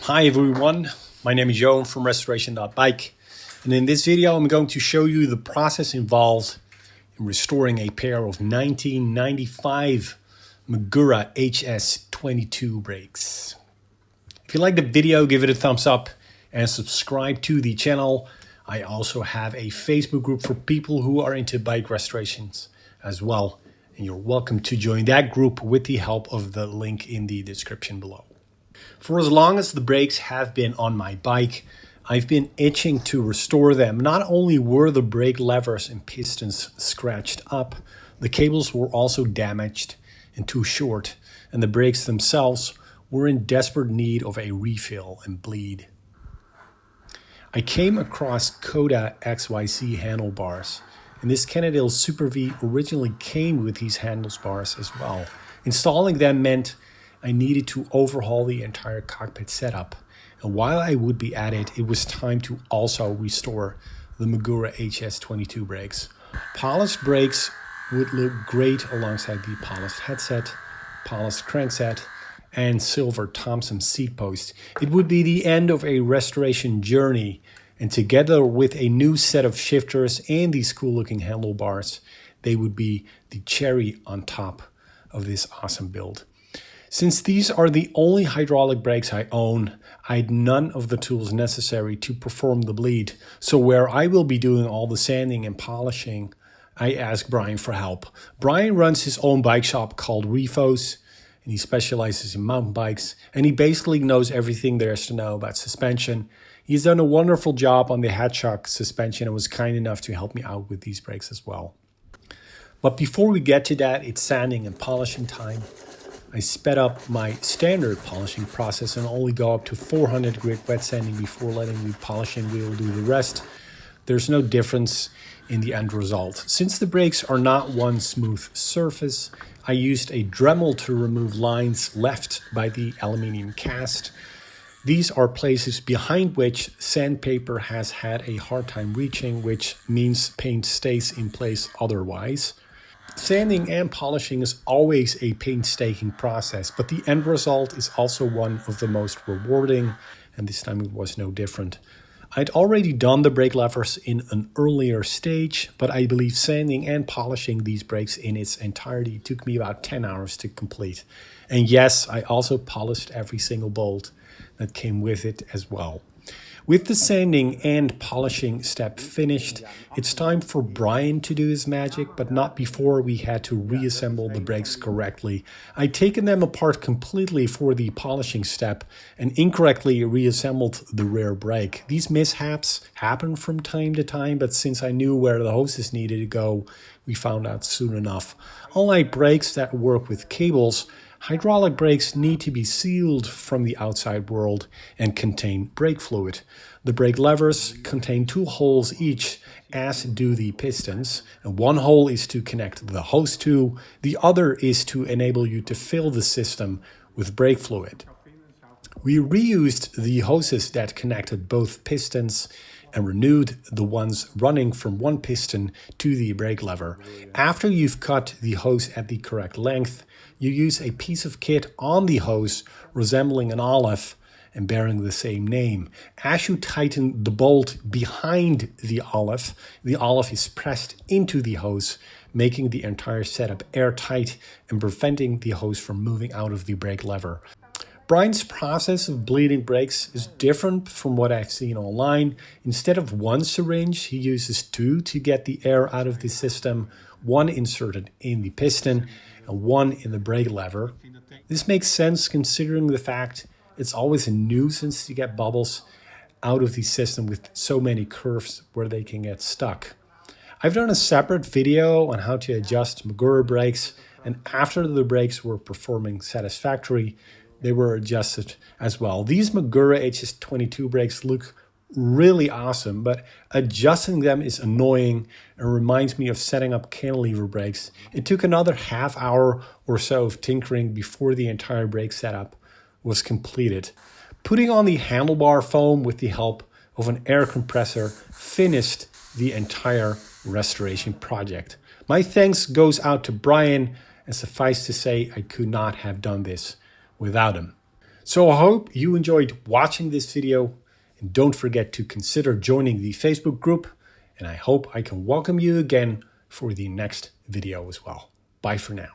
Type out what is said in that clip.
Hi everyone, my name is Johan from restoration.bike, and in this video I'm going to show you the process involved in restoring a pair of 1995 Magura HS22 brakes. If you like the video, give it a thumbs up and subscribe to the channel. I also have a Facebook group for people who are into bike restorations as well, and you're welcome to join that group with the help of the link in the description below. For as long as the brakes have been on my bike, I've been itching to restore them. Not only were the brake levers and pistons scratched up, the cables were also damaged and too short, and the brakes themselves were in desperate need of a refill and bleed. I came across CODA XYZ handlebars, and this Cannondale Super V originally came with these handlebars as well. Installing them meant I needed to overhaul the entire cockpit setup, and while I would be at it, it was time to also restore the Magura HS22 brakes. Polished brakes would look great alongside the polished headset, polished crankset, and silver Thomson seatpost. It would be the end of a restoration journey, and together with a new set of shifters and these cool looking handlebars, they would be the cherry on top of this awesome build. Since these are the only hydraulic brakes I own, I had none of the tools necessary to perform the bleed. So where I will be doing all the sanding and polishing, I asked Brian for help. Brian runs his own bike shop called Refos, and he specializes in mountain bikes, and he basically knows everything there is to know about suspension. He's done a wonderful job on the headshock suspension and was kind enough to help me out with these brakes as well. But before we get to that, it's sanding and polishing time. I sped up my standard polishing process and only go up to 400 grit wet sanding before letting the polishing wheel do the rest. There's no difference in the end result. Since the brakes are not one smooth surface, I used a Dremel to remove lines left by the aluminium cast. These are places behind which sandpaper has had a hard time reaching, which means paint stays in place otherwise. Sanding and polishing is always a painstaking process, but the end result is also one of the most rewarding, and this time it was no different. I'd already done the brake levers in an earlier stage, but I believe sanding and polishing these brakes in its entirety took me about 10 hours to complete. And yes, I also polished every single bolt that came with it as well. With the sanding and polishing step finished, it's time for Brian to do his magic, but not before we had to reassemble the brakes correctly. I'd taken them apart completely for the polishing step and incorrectly reassembled the rear brake. These mishaps happen from time to time, but since I knew where the hoses needed to go, we found out soon enough. Unlike brakes that work with cables, hydraulic brakes need to be sealed from the outside world and contain brake fluid. The brake levers contain 2 holes each, as do the pistons. And one hole is to connect the hose to, the other is to enable you to fill the system with brake fluid. We reused the hoses that connected both pistons and renewed the ones running from one piston to the brake lever. After you've cut the hose at the correct length, you use a piece of kit on the hose resembling an olive and bearing the same name. As you tighten the bolt behind the olive is pressed into the hose, making the entire setup airtight and preventing the hose from moving out of the brake lever. Brian's process of bleeding brakes is different from what I've seen online. Instead of 1 syringe, he uses 2 to get the air out of the system, 1 inserted in the piston and 1 in the brake lever. This makes sense considering the fact it's always a nuisance to get bubbles out of the system with so many curves where they can get stuck. I've done a separate video on how to adjust Magura brakes, and after the brakes were performing satisfactory, they were adjusted as well. These Magura HS22 brakes look really awesome, but adjusting them is annoying and reminds me of setting up cantilever brakes. It took another half hour or so of tinkering before the entire brake setup was completed. Putting on the handlebar foam with the help of an air compressor finished the entire restoration project. My thanks goes out to Brian, and suffice to say I could not have done this without him. So I hope you enjoyed watching this video, and don't forget to consider joining the Facebook group, and I hope I can welcome you again for the next video as well. Bye for now.